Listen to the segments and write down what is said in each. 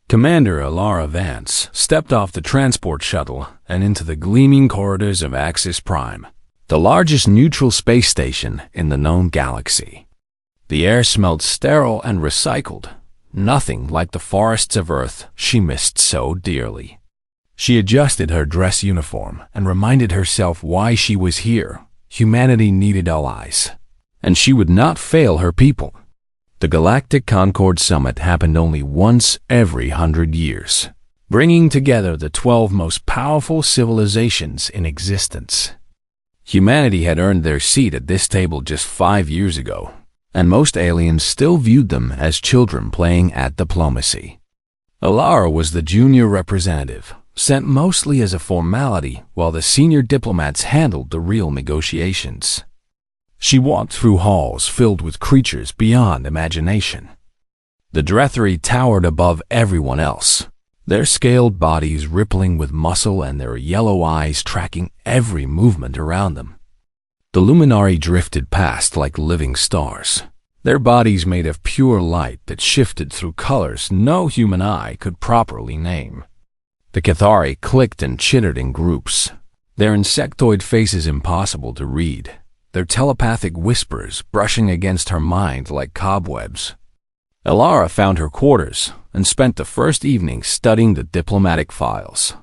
Commander Alara Vance stepped off the transport shuttle and into the gleaming corridors of Axis Prime, the largest neutral space station in the known galaxy. The air smelled sterile and recycled, nothing like the forests of Earth she missed so dearly. She adjusted her dress uniform and reminded herself why she was here. Humanity needed allies, and she would not fail her people. The Galactic Concord Summit happened only once every 100 years, bringing together the 12 most powerful civilizations in existence. Humanity had earned their seat at this table just 5 years ago, and most aliens still viewed them as children playing at diplomacy. Alara was the junior representative, sent mostly as a formality while the senior diplomats handled the real negotiations. She walked through halls filled with creatures beyond imagination. The Drethri towered above everyone else, their scaled bodies rippling with muscle and their yellow eyes tracking every movement around them. The Luminari drifted past like living stars, their bodies made of pure light that shifted through colors no human eye could properly name. The Cathari clicked and chittered in groups, their insectoid faces impossible to read, their telepathic whispers brushing against her mind like cobwebs. Alara found her quarters and spent the first evening studying the diplomatic files.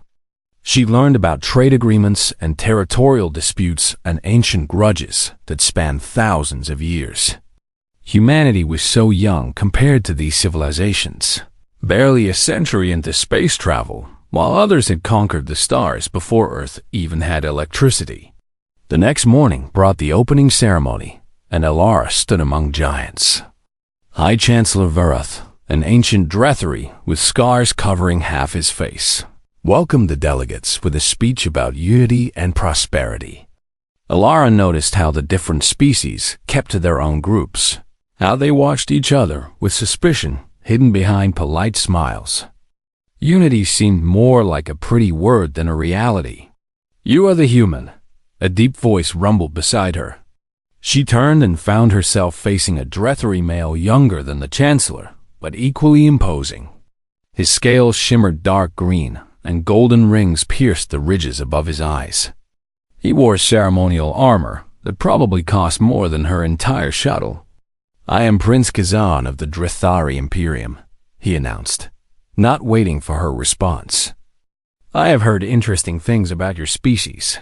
She learned about trade agreements and territorial disputes and ancient grudges that spanned thousands of years. Humanity was so young compared to these civilizations, barely a century into space travel, while others had conquered the stars before Earth even had electricity. The next morning brought the opening ceremony, and Alara stood among giants. High Chancellor Verath, an ancient Drethri with scars covering half his face, welcomed the delegates with a speech about unity and prosperity. Alara noticed how the different species kept to their own groups, how they watched each other with suspicion hidden behind polite smiles. Unity seemed more like a pretty word than a reality. "You are the human," a deep voice rumbled beside her. She turned and found herself facing a Drethri male younger than the Chancellor, but equally imposing. His scales shimmered dark green, and golden rings pierced the ridges above his eyes. He wore ceremonial armor that probably cost more than her entire shuttle. "I am Prince Kazan of the Drethari Imperium," he announced, not waiting for her response. "I have heard interesting things about your species."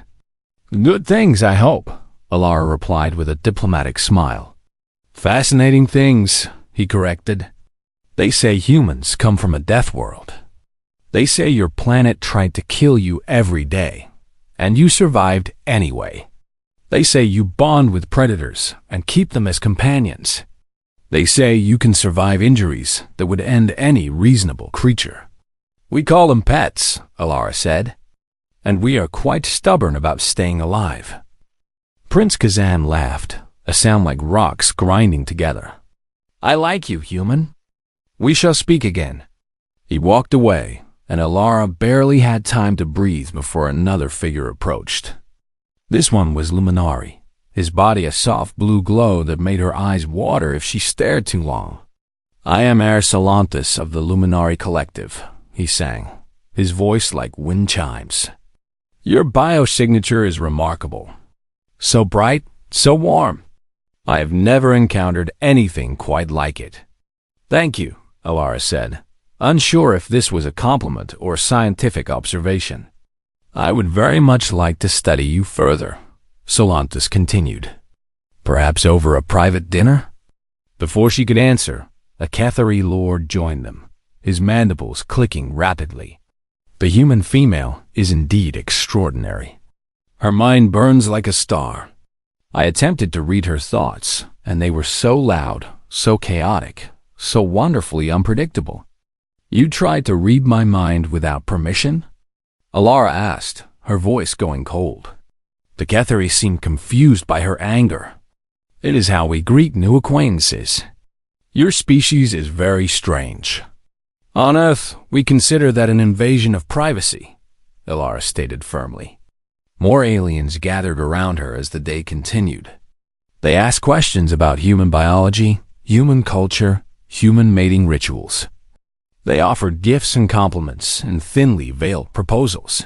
"Good things, I hope," Alara replied with a diplomatic smile. "Fascinating things," he corrected. "They say humans come from a death world. They say your planet tried to kill you every day, and you survived anyway. They say you bond with predators and keep them as companions. They say you can survive injuries that would end any reasonable creature." "We call them pets," Alara said, "and we are quite stubborn about staying alive." Prince Kazan laughed, a sound like rocks grinding together. "I like you, human. We shall speak again." He walked away, and Alara barely had time to breathe before another figure approached. This one was Luminari, his body a soft blue glow that made her eyes water if she stared too long. "I am Air Solantis of the Luminari Collective," he sang, his voice like wind chimes. "Your biosignature is remarkable. So bright, so warm. I have never encountered anything quite like it." "Thank you," Alara said, unsure if this was a compliment or scientific observation. "I would very much like to study you further," Solantis continued. "Perhaps over a private dinner?" Before she could answer, a Cathari lord joined them, his mandibles clicking rapidly. The human female is indeed extraordinary. Her mind burns like a star. I attempted to read her thoughts, and they were so loud, so chaotic, so wonderfully unpredictable. "You tried to read my mind without permission?" Alara asked, her voice going cold. The Cathari seemed confused by her anger. "It is how we greet new acquaintances. Your species is very strange. On Earth, we consider that an invasion of privacy," Alara stated firmly. More aliens gathered around her as the day continued. They asked questions about human biology, human culture, human mating rituals. They offered gifts and compliments and thinly veiled proposals.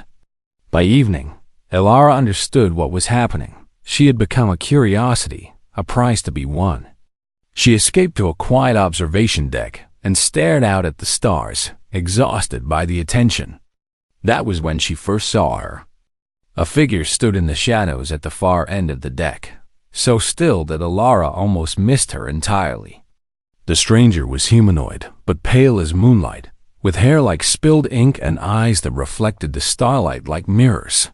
By evening, Elara understood what was happening. She had become a curiosity, a prize to be won. She escaped to a quiet observation deck and stared out at the stars, exhausted by the attention. That was when she first saw her. A figure stood in the shadows at the far end of the deck, so still that Elara almost missed her entirely. The stranger was humanoid, but pale as moonlight, with hair like spilled ink and eyes that reflected the starlight like mirrors.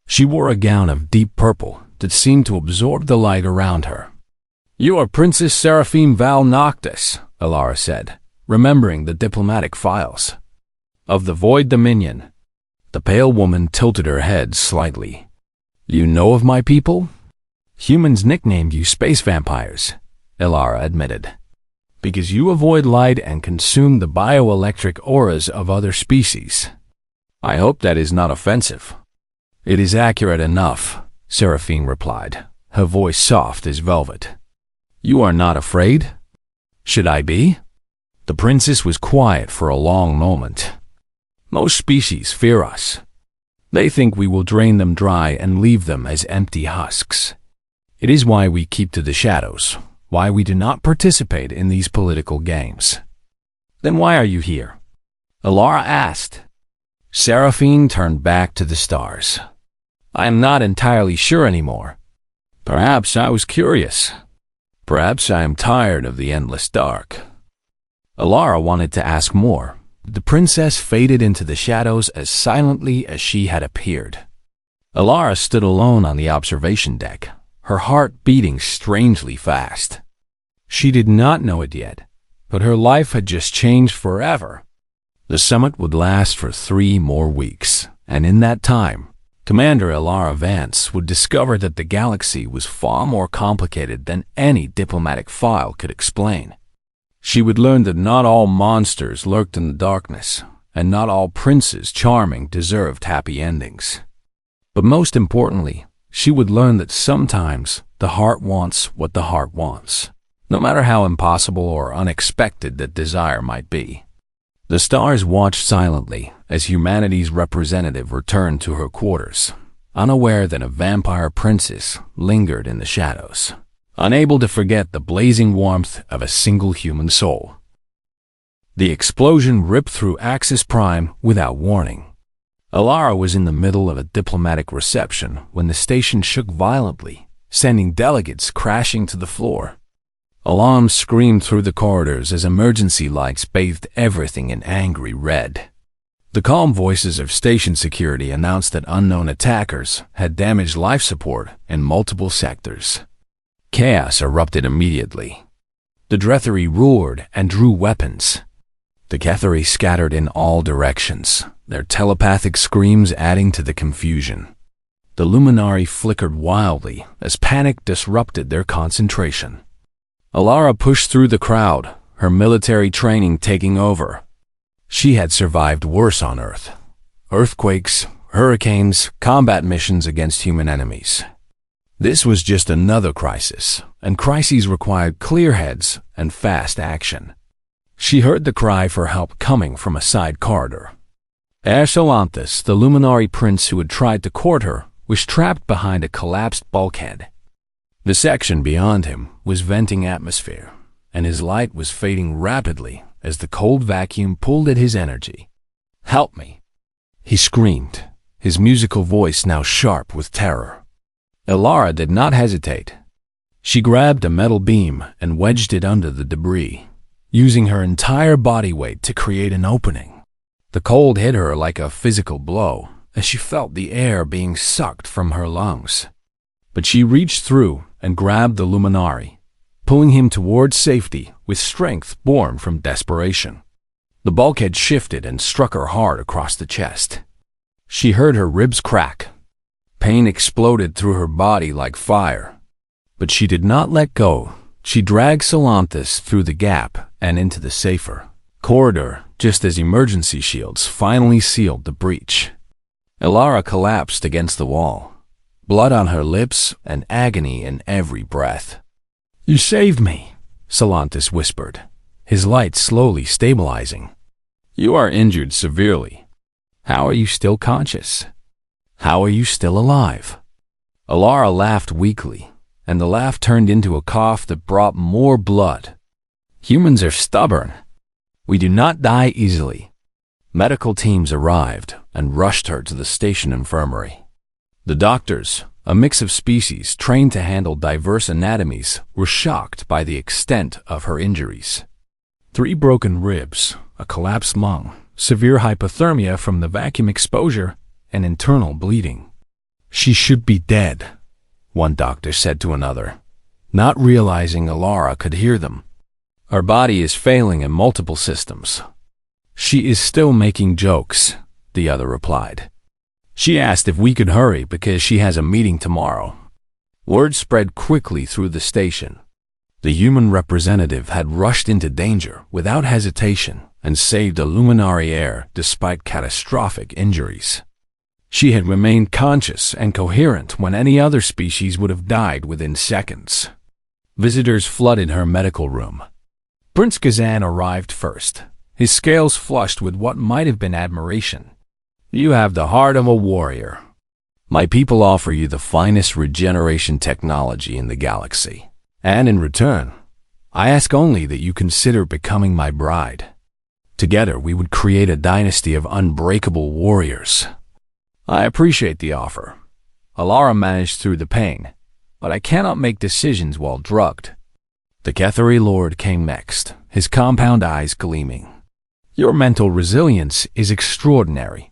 She wore a gown of deep purple that seemed to absorb the light around her. "You are Princess Seraphine Val Noctis," Elara said, remembering the diplomatic files. "Of the Void Dominion." The pale woman tilted her head slightly. "You know of my people?" "Humans nicknamed you space vampires," Elara admitted, "because you avoid light and consume the bioelectric auras of other species." "I hope that is not offensive." "It is accurate enough," Seraphine replied, her voice soft as velvet. "You are not afraid?" "Should I be?" The princess was quiet for a long moment. "Most species fear us. They think we will drain them dry and leave them as empty husks. It is why we keep to the shadows, why we do not participate in these political games." "Then why are you here?" Elara asked. Seraphine turned back to the stars. "I am not entirely sure anymore. Perhaps I was curious. Perhaps I am tired of the endless dark." Elara wanted to ask more. The princess faded into the shadows as silently as she had appeared. Elara stood alone on the observation deck, her heart beating strangely fast. She did not know it yet, but her life had just changed forever. The summit would last for 3 more weeks, and in that time, Commander Elara Vance would discover that the galaxy was far more complicated than any diplomatic file could explain. She would learn that not all monsters lurked in the darkness, and not all princes charming deserved happy endings. But most importantly, she would learn that sometimes the heart wants what the heart wants, no matter how impossible or unexpected that desire might be. The stars watched silently as humanity's representative returned to her quarters, unaware that a vampire princess lingered in the shadows, unable to forget the blazing warmth of a single human soul. The explosion ripped through Axis Prime without warning. Elara was in the middle of a diplomatic reception when the station shook violently, sending delegates crashing to the floor. Alarms screamed through the corridors as emergency lights bathed everything in angry red. The calm voices of station security announced that unknown attackers had damaged life support in multiple sectors. Chaos erupted immediately. The Dretheri roared and drew weapons. The Ketheri scattered in all directions, their telepathic screams adding to the confusion. The Luminari flickered wildly as panic disrupted their concentration. Elara pushed through the crowd, her military training taking over. She had survived worse on Earth. Earthquakes, hurricanes, combat missions against human enemies. This was just another crisis, and crises required clear heads and fast action. She heard the cry for help coming from a side corridor. Ersolanthus, the Luminari prince who had tried to court her, was trapped behind a collapsed bulkhead. The section beyond him was venting atmosphere, and his light was fading rapidly as the cold vacuum pulled at his energy. "Help me!" he screamed, his musical voice now sharp with terror. Elara did not hesitate. She grabbed a metal beam and wedged it under the debris, using her entire body weight to create an opening. The cold hit her like a physical blow as she felt the air being sucked from her lungs. But she reached through and grabbed the Luminari, pulling him towards safety with strength born from desperation. The bulkhead shifted and struck her hard across the chest. She heard her ribs crack. Pain exploded through her body like fire. But she did not let go. She dragged Solanthus through the gap and into the safer corridor just as emergency shields finally sealed the breach. Elara collapsed against the wall, blood on her lips and agony in every breath. "You saved me," Solanthus whispered, his light slowly stabilizing. You are injured severely. How are you still conscious? How are you still alive? Alara laughed weakly, and the laugh turned into a cough that brought more blood. Humans are stubborn. We do not die easily. Medical teams arrived and rushed her to the station infirmary. The doctors, a mix of species trained to handle diverse anatomies, were shocked by the extent of her injuries. 3 broken ribs, a collapsed lung, severe hypothermia from the vacuum exposure, and internal bleeding. She should be dead, one doctor said to another, not realizing Alara could hear them. Our body is failing in multiple systems. She is still making jokes, the other replied. She asked if we could hurry because she has a meeting tomorrow. Word spread quickly through the station. The human representative had rushed into danger without hesitation and saved a luminary heir despite catastrophic injuries. She had remained conscious and coherent when any other species would have died within seconds. Visitors flooded her medical room. Prince Kazan arrived first, his scales flushed with what might have been admiration. You have the heart of a warrior. My people offer you the finest regeneration technology in the galaxy, and in return, I ask only that you consider becoming my bride. Together we would create a dynasty of unbreakable warriors. I appreciate the offer. Alara managed through the pain, but I cannot make decisions while drugged. The Kethari Lord came next, his compound eyes gleaming. Your mental resilience is extraordinary.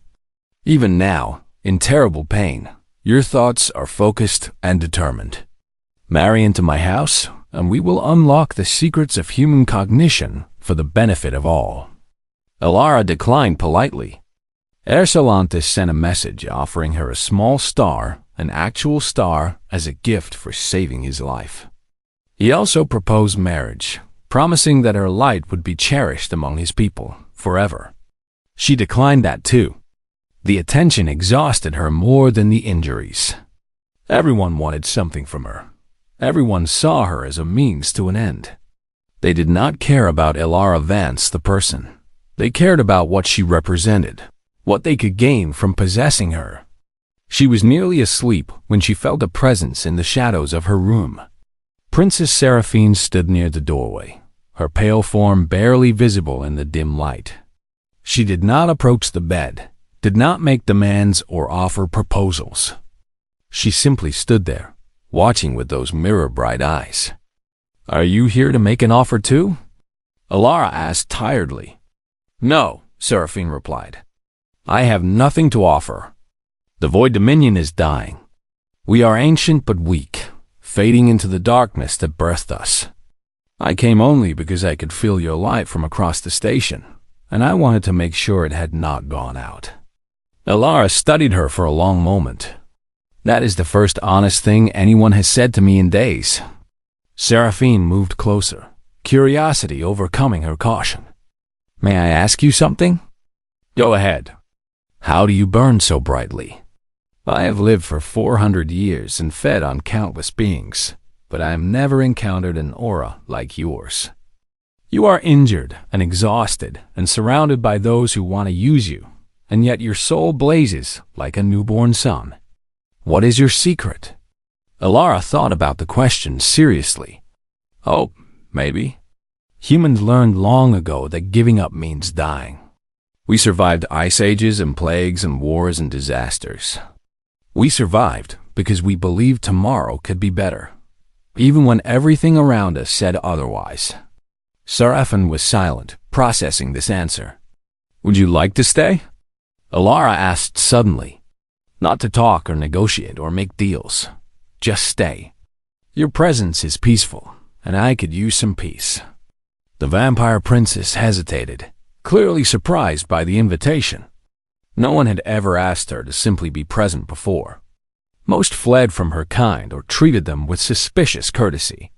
Even now, in terrible pain, your thoughts are focused and determined. Marry into my house, and we will unlock the secrets of human cognition for the benefit of all. Alara declined politely. Ersalantis sent a message offering her a small star, an actual star, as a gift for saving his life. He also proposed marriage, promising that her light would be cherished among his people forever. She declined that too. The attention exhausted her more than the injuries. Everyone wanted something from her. Everyone saw her as a means to an end. They did not care about Alara Vance the person. They cared about what she represented, what they could gain from possessing her. She was nearly asleep when she felt a presence in the shadows of her room. Princess Seraphine stood near the doorway, her pale form barely visible in the dim light. She did not approach the bed, did not make demands or offer proposals. She simply stood there, watching with those mirror-bright eyes. Are you here to make an offer too? Alara asked tiredly. No, Seraphine replied. I have nothing to offer. The Void Dominion is dying. We are ancient but weak, fading into the darkness that birthed us. I came only because I could feel your light from across the station, and I wanted to make sure it had not gone out. Alara studied her for a long moment. That is the first honest thing anyone has said to me in days. Seraphine moved closer, curiosity overcoming her caution. May I ask you something? Go ahead. How do you burn so brightly? I have lived for 400 years and fed on countless beings, but I have never encountered an aura like yours. You are injured and exhausted and surrounded by those who want to use you, and yet your soul blazes like a newborn sun. What is your secret? Alara thought about the question seriously. Oh, maybe. Humans learned long ago that giving up means dying. We survived ice ages and plagues and wars and disasters. We survived because we believed tomorrow could be better, even when everything around us said otherwise. Seraphine was silent, processing this answer. Would you like to stay? Alara asked suddenly. Not to talk or negotiate or make deals. Just stay. Your presence is peaceful, and I could use some peace. The vampire princess hesitated, clearly surprised by the invitation. No one had ever asked her to simply be present before. Most fled from her kind or treated them with suspicious courtesy.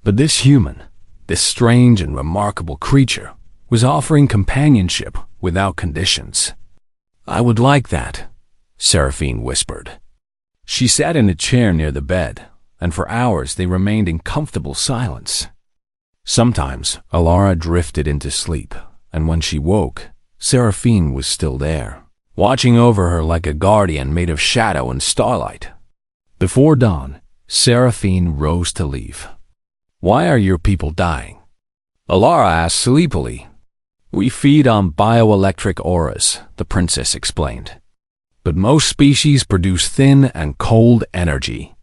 But this human, this strange and remarkable creature, was offering companionship without conditions. I would like that, Seraphine whispered. She sat in a chair near the bed, and for hours they remained in comfortable silence. Sometimes Alara drifted into sleep, and when she woke, Seraphine was still there, watching over her like a guardian made of shadow and starlight. Before dawn, Seraphine rose to leave. "Why are your people dying?" Alara asked sleepily. "We feed on bioelectric auras," the princess explained. "But most species produce thin and cold energy.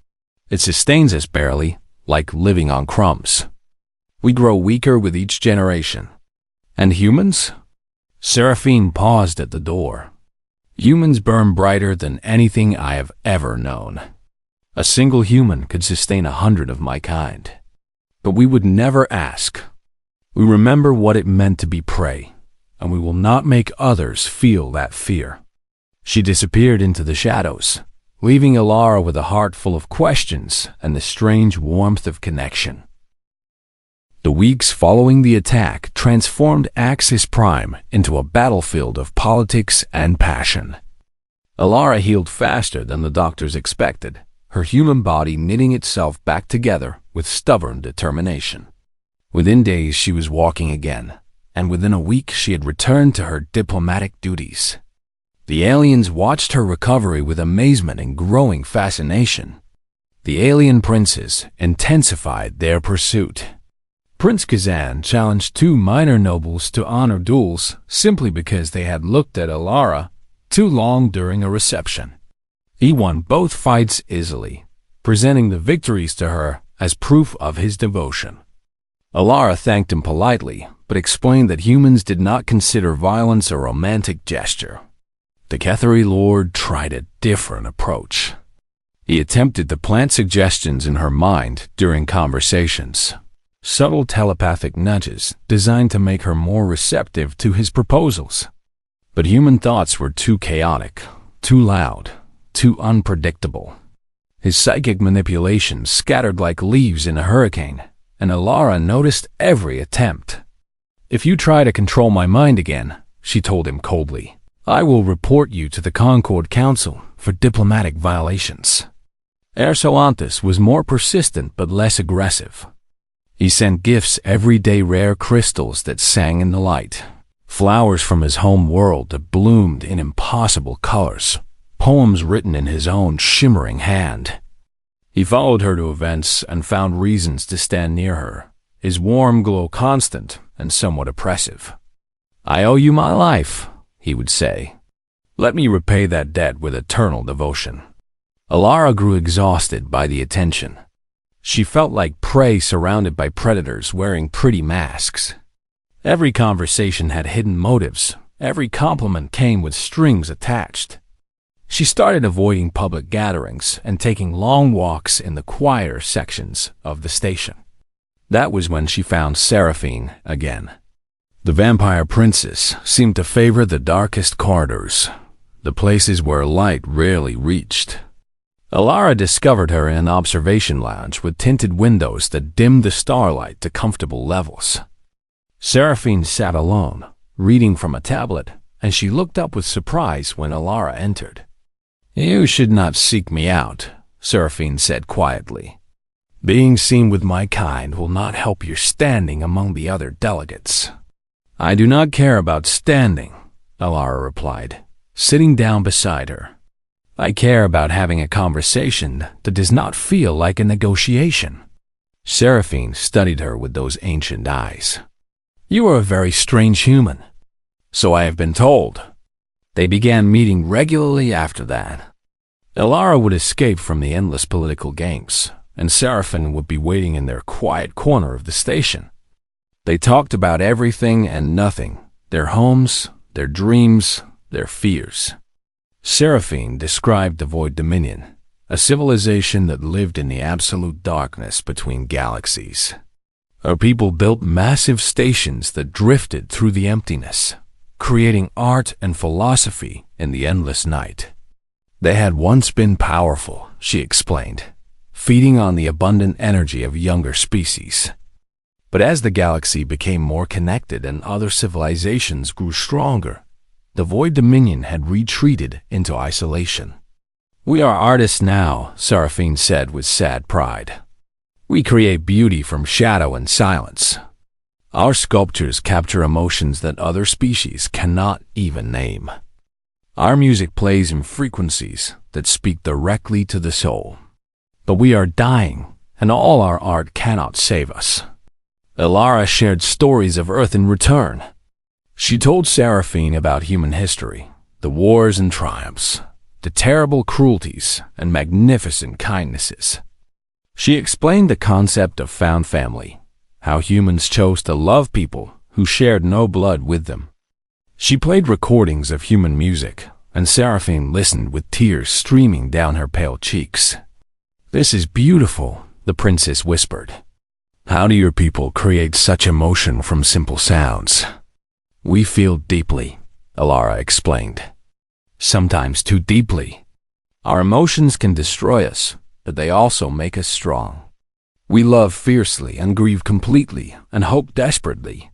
It sustains us barely, like living on crumbs. We grow weaker with each generation." "And humans?" Seraphine paused at the door. "Humans burn brighter than anything I have ever known. A single human could sustain 100 of my kind. But we would never ask. We remember what it meant to be prey, and we will not make others feel that fear." She disappeared into the shadows, leaving Alara with a heart full of questions and the strange warmth of connection. The weeks following the attack transformed Axis Prime into a battlefield of politics and passion. Alara healed faster than the doctors expected, her human body knitting itself back together with stubborn determination. Within days she was walking again, and within a week she had returned to her diplomatic duties. The aliens watched her recovery with amazement and growing fascination. The alien princes intensified their pursuit. Prince Kazan challenged 2 minor nobles to honor duels simply because they had looked at Alara too long during a reception. He won both fights easily, presenting the victories to her as proof of his devotion. Alara thanked him politely, but explained that humans did not consider violence a romantic gesture. The Kethari Lord tried a different approach. He attempted to plant suggestions in her mind during conversations, subtle telepathic nudges designed to make her more receptive to his proposals. But human thoughts were too chaotic, too loud, too unpredictable. His psychic manipulations scattered like leaves in a hurricane, and Alara noticed every attempt. "If you try to control my mind again," she told him coldly, "I will report you to the Concord Council for diplomatic violations." Ersoanthus was more persistent but less aggressive. He sent gifts, everyday rare crystals that sang in the light, flowers from his home world that bloomed in impossible colors, poems written in his own shimmering hand. He followed her to events and found reasons to stand near her, his warm glow constant and somewhat oppressive. "I owe you my life," he would say. "Let me repay that debt with eternal devotion." Alara grew exhausted by the attention. She felt like prey surrounded by predators wearing pretty masks. Every conversation had hidden motives. Every compliment came with strings attached. She started avoiding public gatherings and taking long walks in the quieter sections of the station. That was when she found Seraphine again. The vampire princess seemed to favor the darkest corridors, the places where light rarely reached. Alara discovered her in an observation lounge with tinted windows that dimmed the starlight to comfortable levels. Seraphine sat alone, reading from a tablet, and she looked up with surprise when Alara entered. "You should not seek me out," Seraphine said quietly. "Being seen with my kind will not help your standing among the other delegates." "I do not care about standing," Alara replied, sitting down beside her. "I care about having a conversation that does not feel like a negotiation." Seraphine studied her with those ancient eyes. "You are a very strange human." "So I have been told." They began meeting regularly after that. Alara would escape from the endless political games, and Seraphine would be waiting in their quiet corner of the station. They talked about everything and nothing, their homes, their dreams, their fears. Seraphine described the Void Dominion, a civilization that lived in the absolute darkness between galaxies. Her people built massive stations that drifted through the emptiness, creating art and philosophy in the endless night. They had once been powerful, she explained, feeding on the abundant energy of younger species. But as the galaxy became more connected and other civilizations grew stronger, the Void Dominion had retreated into isolation. "We are artists now," Seraphine said with sad pride. "We create beauty from shadow and silence." Our sculptures capture emotions that other species cannot even name. Our music plays in frequencies that speak directly to the soul. But we are dying, and all our art cannot save us. Elara shared stories of Earth in return. She told Seraphine about human history, the wars and triumphs, the terrible cruelties and magnificent kindnesses. She explained the concept of found family, how humans chose to love people who shared no blood with them. She played recordings of human music, and Seraphine listened with tears streaming down her pale cheeks. "This is beautiful," the princess whispered. "How do your people create such emotion from simple sounds?" "We feel deeply," Elara explained. "Sometimes too deeply. Our emotions can destroy us, but they also make us strong. We love fiercely and grieve completely and hope desperately.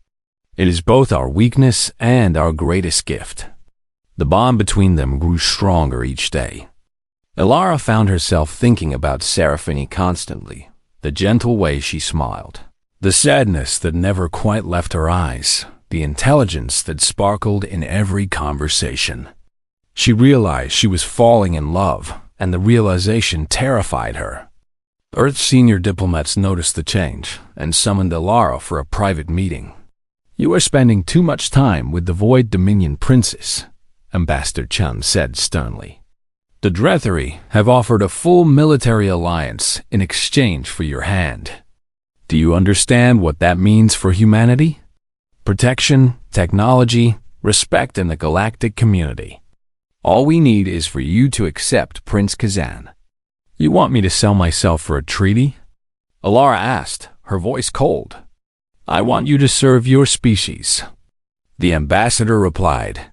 It is both our weakness and our greatest gift." The bond between them grew stronger each day. Elara found herself thinking about Seraphine constantly, the gentle way she smiled, the sadness that never quite left her eyes, the intelligence that sparkled in every conversation. She realized she was falling in love, and the realization terrified her. Earth's senior diplomats noticed the change and summoned Elara for a private meeting. "You are spending too much time with the Void Dominion Princess," Ambassador Chun said sternly. "The Dretheri have offered a full military alliance in exchange for your hand. Do you understand what that means for humanity? Protection, technology, respect in the galactic community. All we need is for you to accept Prince Kazan." "You want me to sell myself for a treaty?" Elara asked, her voice cold. "I want you to serve your species," the ambassador replied.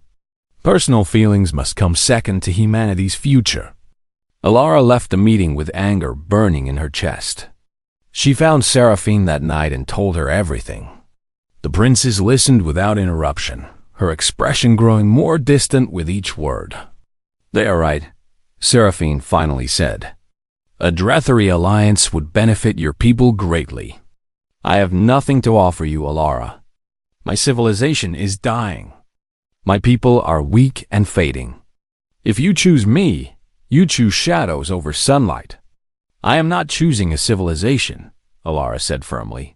"Personal feelings must come second to humanity's future." Elara left the meeting with anger burning in her chest. She found Seraphine that night and told her everything. The princess listened without interruption, her expression growing more distant with each word. "They are right," Seraphine finally said. "A Dretheri alliance would benefit your people greatly. I have nothing to offer you, Elara. My civilization is dying. My people are weak and fading. If you choose me, you choose shadows over sunlight." "I am not choosing a civilization," Elara said firmly.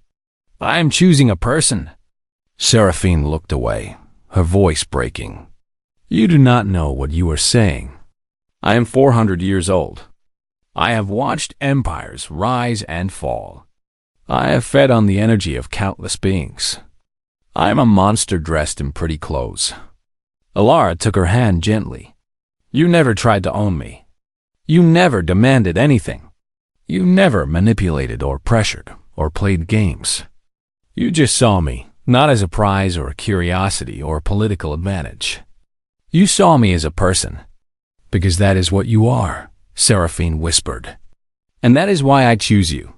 "I am choosing a person." Seraphine looked away, her voice breaking. "You do not know what you are saying. I am 400 years old. I have watched empires rise and fall. I have fed on the energy of countless beings. I am a monster dressed in pretty clothes." Elara took her hand gently. "You never tried to own me. You never demanded anything. You never manipulated or pressured or played games. You just saw me, not as a prize or a curiosity or a political advantage. You saw me as a person. Because that is what you are," Seraphine whispered. "And that is why I choose you."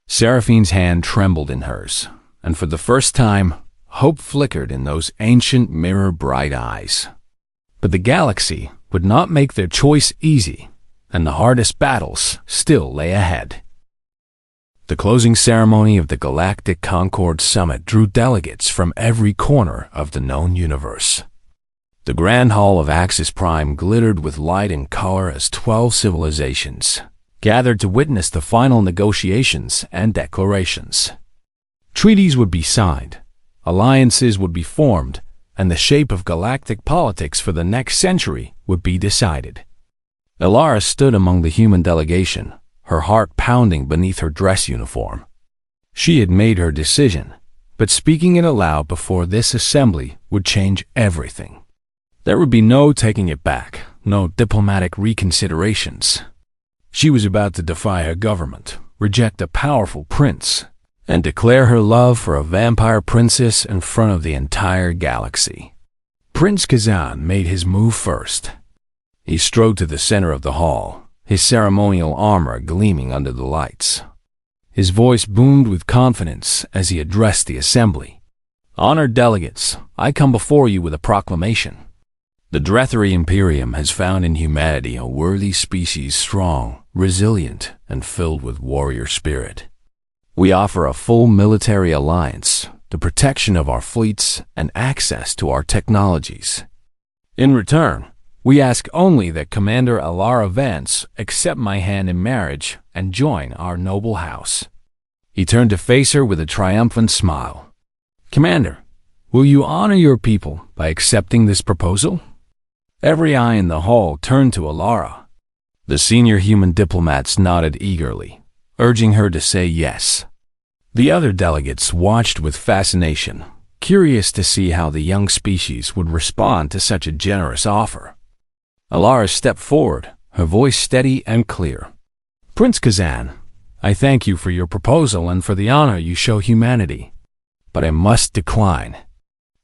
Seraphine's hand trembled in hers, and for the first time, hope flickered in those ancient mirror-bright eyes. But the galaxy would not make their choice easy, and the hardest battles still lay ahead. The closing ceremony of the Galactic Concord Summit drew delegates from every corner of the known universe. The Grand Hall of Axis Prime glittered with light and color as 12 civilizations gathered to witness the final negotiations and declarations. Treaties would be signed, alliances would be formed, and the shape of galactic politics for the next century would be decided. Elara stood among the human delegation, her heart pounding beneath her dress uniform. She had made her decision, but speaking it aloud before this assembly would change everything. There would be no taking it back, no diplomatic reconsiderations. She was about to defy her government, reject a powerful prince, and declare her love for a vampire princess in front of the entire galaxy. Prince Kazan made his move first. He strode to the center of the hall, his ceremonial armor gleaming under the lights. His voice boomed with confidence as he addressed the assembly. "Honored delegates, I come before you with a proclamation. The Dretheri Imperium has found in humanity a worthy species strong, resilient, and filled with warrior spirit. We offer a full military alliance, the protection of our fleets, and access to our technologies. In return, we ask only that Commander Alara Vance accept my hand in marriage and join our noble house." He turned to face her with a triumphant smile. "Commander, will you honor your people by accepting this proposal?" Every eye in the hall turned to Alara. The senior human diplomats nodded eagerly, urging her to say yes. The other delegates watched with fascination, curious to see how the young species would respond to such a generous offer. Alara stepped forward, her voice steady and clear. "Prince Kazan, I thank you for your proposal and for the honor you show humanity. But I must decline."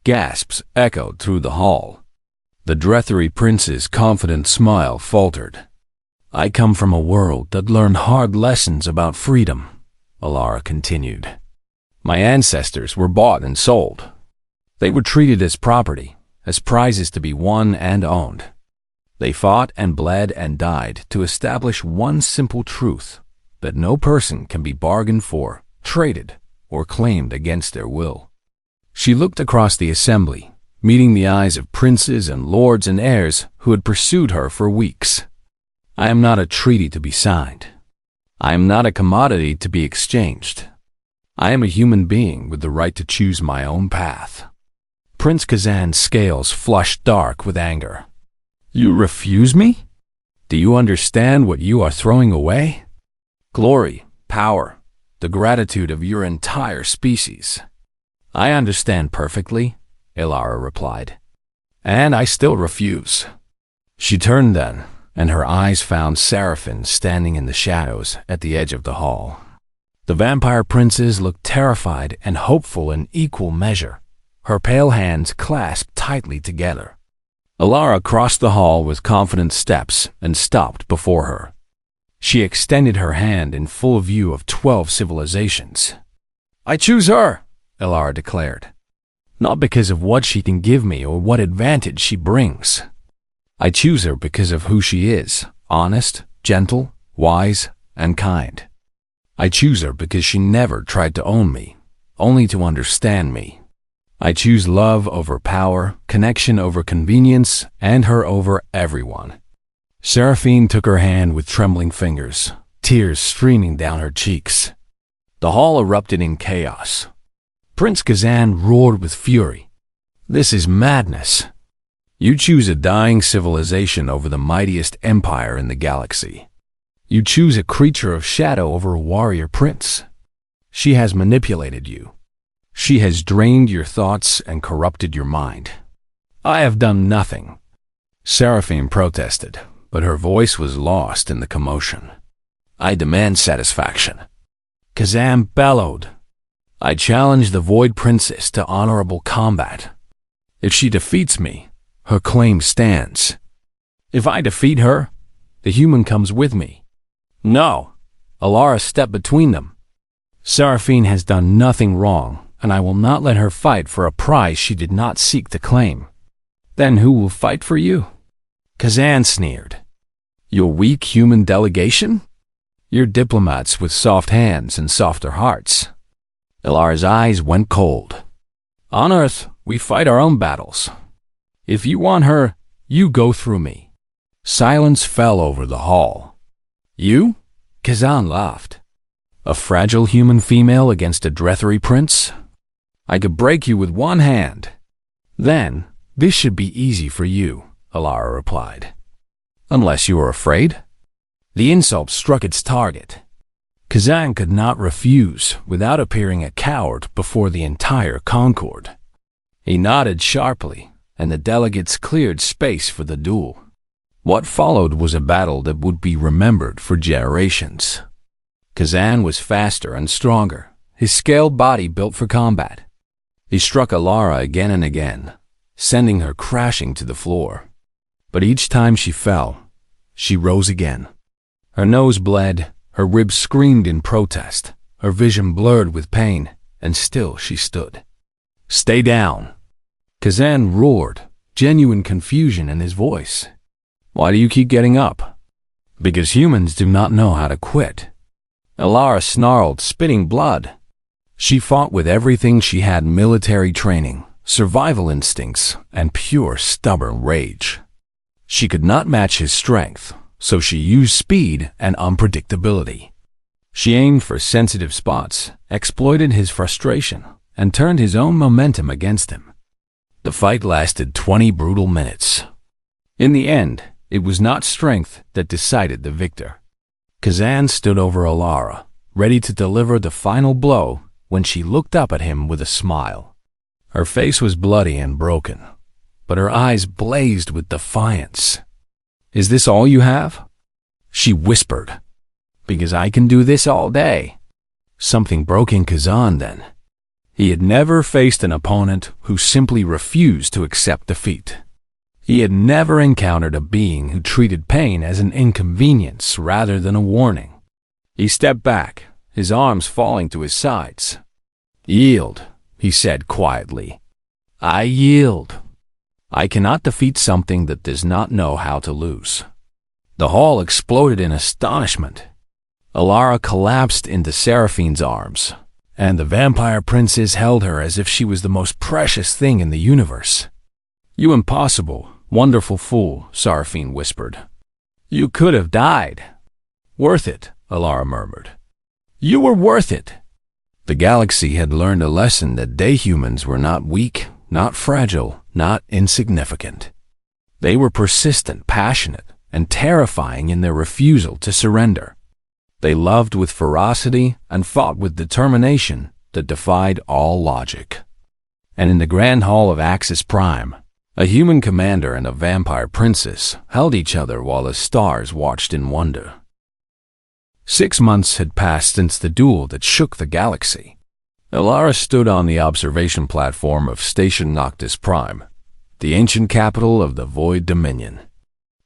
Gasps echoed through the hall. The Dretheri prince's confident smile faltered. "I come from a world that learned hard lessons about freedom," Alara continued. "My ancestors were bought and sold. They were treated as property, as prizes to be won and owned. They fought and bled and died to establish one simple truth, that no person can be bargained for, traded, or claimed against their will." She looked across the assembly, meeting the eyes of princes and lords and heirs who had pursued her for weeks. "I am not a treaty to be signed. I am not a commodity to be exchanged. I am a human being with the right to choose my own path." Prince Kazan's scales flushed dark with anger. "You refuse me? Do you understand what you are throwing away? Glory, power, the gratitude of your entire species." "I understand perfectly," Alara replied. "And I still refuse." She turned then, and her eyes found Seraphine standing in the shadows at the edge of the hall. The vampire princes looked terrified and hopeful in equal measure, her pale hands clasped tightly together. Alara crossed the hall with confident steps and stopped before her. She extended her hand in full view of 12 civilizations. "I choose her," Alara declared. "Not because of what she can give me or what advantage she brings. I choose her because of who she is, honest, gentle, wise, and kind. I choose her because she never tried to own me, only to understand me. I choose love over power, connection over convenience, and her over everyone." Seraphine took her hand with trembling fingers, tears streaming down her cheeks. The hall erupted in chaos. Prince Kazan roared with fury. "This is madness. You choose a dying civilization over the mightiest empire in the galaxy. You choose a creature of shadow over a warrior prince. She has manipulated you. She has drained your thoughts and corrupted your mind." "I have done nothing," Seraphine protested, but her voice was lost in the commotion. "I demand satisfaction." Kazan bellowed. "I challenge the Void Princess to honorable combat. If she defeats me, her claim stands. If I defeat her, the human comes with me." "No," Alara stepped between them. "Seraphine has done nothing wrong, and I will not let her fight for a prize she did not seek to claim." "Then who will fight for you?" Kazan sneered. "Your weak human delegation? Your diplomats with soft hands and softer hearts." Alara's eyes went cold. "On Earth, we fight our own battles. If you want her, you go through me." Silence fell over the hall. "You?" Kazan laughed. "A fragile human female against a Dretheri prince? I could break you with one hand." "Then, this should be easy for you," Alara replied. "Unless you are afraid?" The insult struck its target. Kazan could not refuse without appearing a coward before the entire Concord. He nodded sharply, and the delegates cleared space for the duel. What followed was a battle that would be remembered for generations. Kazan was faster and stronger, his scaled body built for combat. He struck Alara again and again, sending her crashing to the floor. But each time she fell, she rose again. Her nose bled, her ribs screamed in protest, her vision blurred with pain, and still she stood. "Stay down!" Kazan roared, genuine confusion in his voice. "Why do you keep getting up?" "Because humans do not know how to quit." Alara snarled, spitting blood. She fought with everything she had: military training, survival instincts, and pure stubborn rage. She could not match his strength, so she used speed and unpredictability. She aimed for sensitive spots, exploited his frustration, and turned his own momentum against him. The fight lasted 20 brutal minutes. In the end, it was not strength that decided the victor. Kazan stood over Alara, ready to deliver the final blow, when she looked up at him with a smile. Her face was bloody and broken, but her eyes blazed with defiance. "Is this all you have?" she whispered. "Because I can do this all day." Something broke in Kazan then. He had never faced an opponent who simply refused to accept defeat. He had never encountered a being who treated pain as an inconvenience rather than a warning. He stepped back, his arms falling to his sides. "Yield," he said quietly. "I yield. I cannot defeat something that does not know how to lose." The hall exploded in astonishment. Alara collapsed into Seraphine's arms, and the vampire princess held her as if she was the most precious thing in the universe. "You impossible, wonderful fool," Seraphine whispered. "You could have died." "Worth it," Alara murmured. "You were worth it." The galaxy had learned a lesson that they humans were not weak, not fragile, not insignificant. They were persistent, passionate, and terrifying in their refusal to surrender. They loved with ferocity and fought with determination that defied all logic. And in the grand hall of Axis Prime, a human commander and a vampire princess held each other while the stars watched in wonder. 6 months had passed since the duel that shook the galaxy. Alara stood on the observation platform of Station Noctis Prime, the ancient capital of the Void Dominion.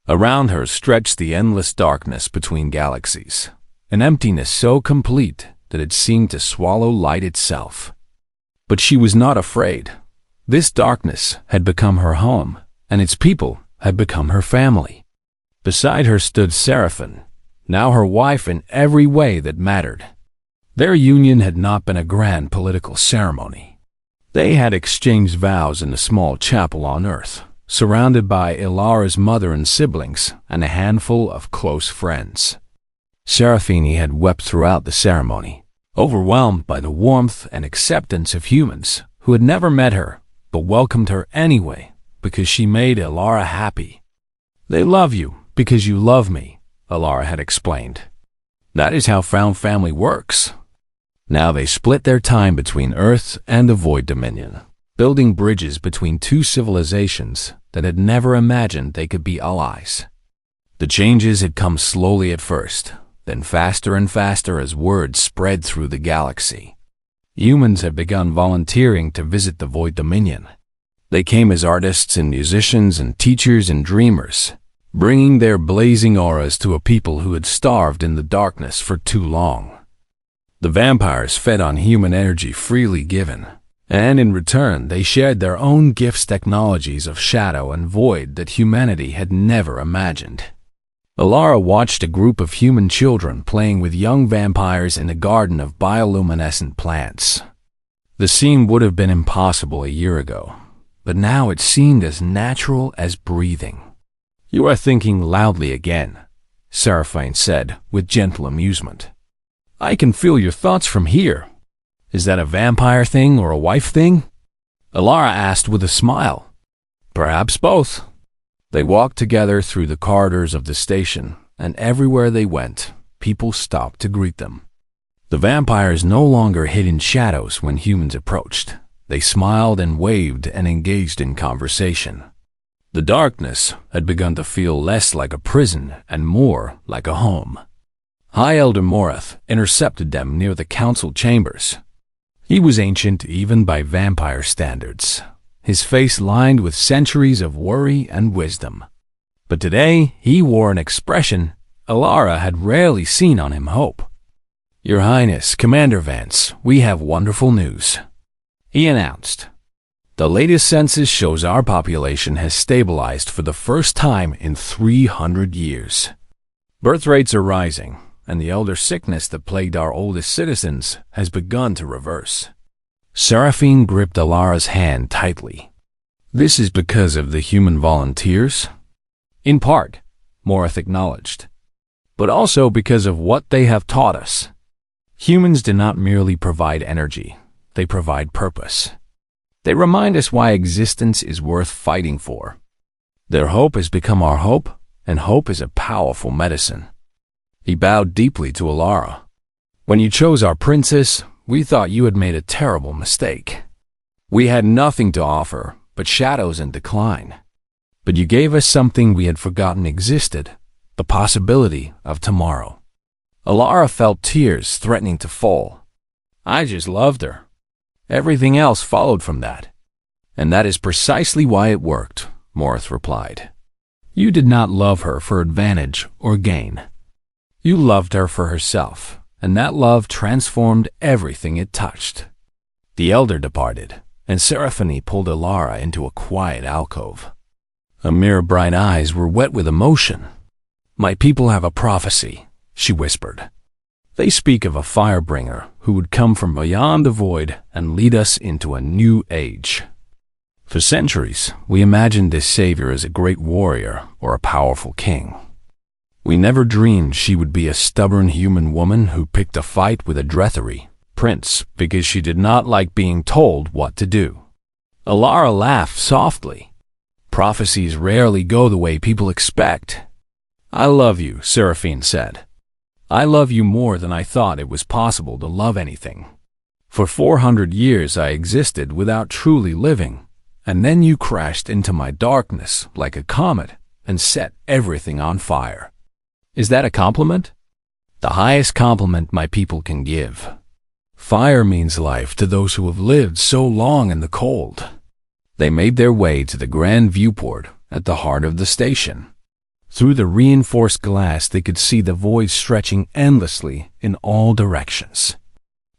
Around her stretched the endless darkness between galaxies, an emptiness so complete that it seemed to swallow light itself. But she was not afraid. This darkness had become her home, and its people had become her family. Beside her stood Seraphine, now her wife in every way that mattered. Their union had not been a grand political ceremony. They had exchanged vows in a small chapel on Earth, surrounded by Ilara's mother and siblings and a handful of close friends. Seraphine had wept throughout the ceremony, overwhelmed by the warmth and acceptance of humans who had never met her but welcomed her anyway because she made Alara happy. "They love you because you love me," Alara had explained. "That is how found family works." Now they split their time between Earth and the Void Dominion, building bridges between two civilizations that had never imagined they could be allies. The changes had come slowly at first, then faster and faster as word spread through the galaxy. Humans had begun volunteering to visit the Void Dominion. They came as artists and musicians and teachers and dreamers, bringing their blazing auras to a people who had starved in the darkness for too long. The vampires fed on human energy freely given, and in return they shared their own gifts, technologies of shadow and void that humanity had never imagined. Alara watched a group of human children playing with young vampires in a garden of bioluminescent plants. The scene would have been impossible a year ago, but now it seemed as natural as breathing. "You are thinking loudly again," Seraphine said with gentle amusement. "I can feel your thoughts from here. Is that a vampire thing or a wife thing?" Alara asked with a smile. "Perhaps both." They walked together through the corridors of the station, and everywhere they went, people stopped to greet them. The vampires no longer hid in shadows when humans approached. They smiled and waved and engaged in conversation. The darkness had begun to feel less like a prison and more like a home. High Elder Morath intercepted them near the council chambers. He was ancient even by vampire standards, his face lined with centuries of worry and wisdom. But today he wore an expression Alara had rarely seen on him: hope. "Your Highness, Commander Vance, we have wonderful news," he announced. "The latest census shows our population has stabilized for the first time in 300 years. Birth rates are rising, and the elder sickness that plagued our oldest citizens has begun to reverse. Seraphine gripped Alara's hand tightly. This is because of the human volunteers? In part, Morith acknowledged, but also because of what they have taught us. Humans do not merely provide energy, they provide purpose. They remind us why existence is worth fighting for. Their hope has become our hope, and hope is a powerful medicine. He bowed deeply to Alara. When you chose our princess, we thought you had made a terrible mistake. We had nothing to offer but shadows and decline. But you gave us something we had forgotten existed, the possibility of tomorrow. Alara felt tears threatening to fall. I just loved her. Everything else followed from that. And that is precisely why it worked, Morith replied. You did not love her for advantage or gain. You loved her for herself, and that love transformed everything it touched. The elder departed, and Seraphine pulled Alara into a quiet alcove. Amir's bright eyes were wet with emotion. My people have a prophecy, she whispered. They speak of a firebringer who would come from beyond the void and lead us into a new age. For centuries, we imagined this savior as a great warrior or a powerful king. We never dreamed she would be a stubborn human woman who picked a fight with a Drethari prince because she did not like being told what to do. Alara laughed softly. Prophecies rarely go the way people expect. I love you, Seraphine said. I love you more than I thought it was possible to love anything. For 400 years I existed without truly living, and then you crashed into my darkness like a comet and set everything on fire. Is that a compliment? The highest compliment my people can give. Fire means life to those who have lived so long in the cold. They made their way to the grand viewport at the heart of the station. Through the reinforced glass they could see the void stretching endlessly in all directions.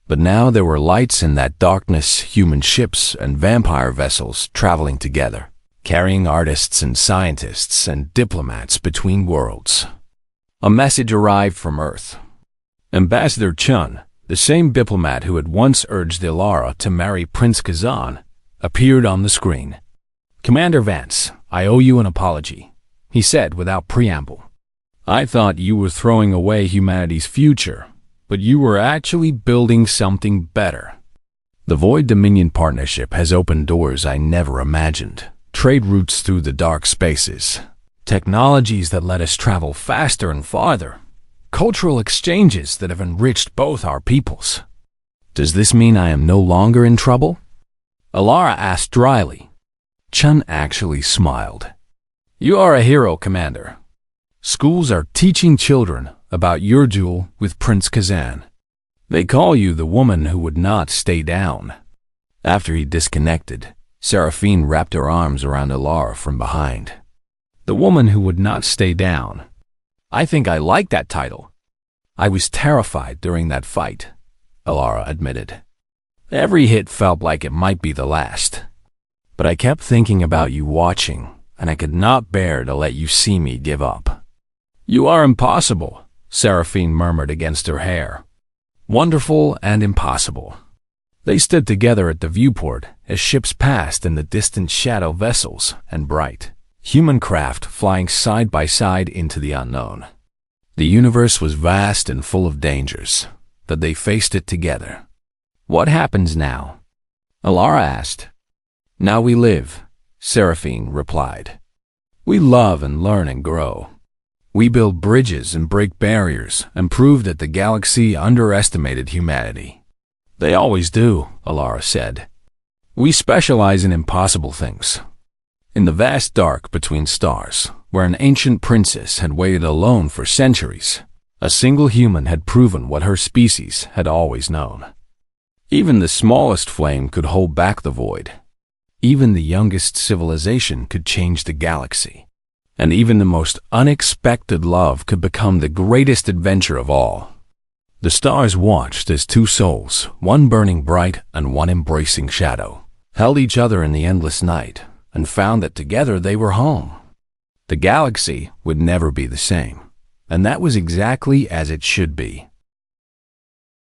But now there were lights in that darkness, human ships and vampire vessels traveling together, carrying artists and scientists and diplomats between worlds. A message arrived from Earth. Ambassador Chun, the same diplomat who had once urged Alara to marry Prince Kazan, appeared on the screen. Commander Vance, I owe you an apology, he said without preamble. I thought you were throwing away humanity's future, but you were actually building something better. The Void Dominion Partnership has opened doors I never imagined. Trade routes through the dark spaces. Technologies that let us travel faster and farther. Cultural exchanges that have enriched both our peoples. Does this mean I am no longer in trouble? Alara asked dryly. Chun actually smiled. You are a hero, Commander. Schools are teaching children about your duel with Prince Kazan. They call you the woman who would not stay down. After he disconnected, Seraphine wrapped her arms around Alara from behind. The woman who would not stay down. I think I like that title. I was terrified during that fight, Alara admitted. Every hit felt like it might be the last. But I kept thinking about you watching, and I could not bear to let you see me give up. You are impossible, Seraphine murmured against her hair. Wonderful and impossible. They stood together at the viewport as ships passed in the distant shadow vessels and bright human craft flying side by side into the unknown. The universe was vast and full of dangers, but they faced it together. What happens now? Alara asked. Now we live, Seraphine replied. We love and learn and grow. We build bridges and break barriers and prove that the galaxy underestimated humanity. They always do, Alara said. We specialize in impossible things. In the vast dark between stars, where an ancient princess had waited alone for centuries, a single human had proven what her species had always known. Even the smallest flame could hold back the void. Even the youngest civilization could change the galaxy. And even the most unexpected love could become the greatest adventure of all. The stars watched as two souls, one burning bright and one embracing shadow, held each other in the endless night and found that together they were home. The galaxy would never be the same. And that was exactly as it should be.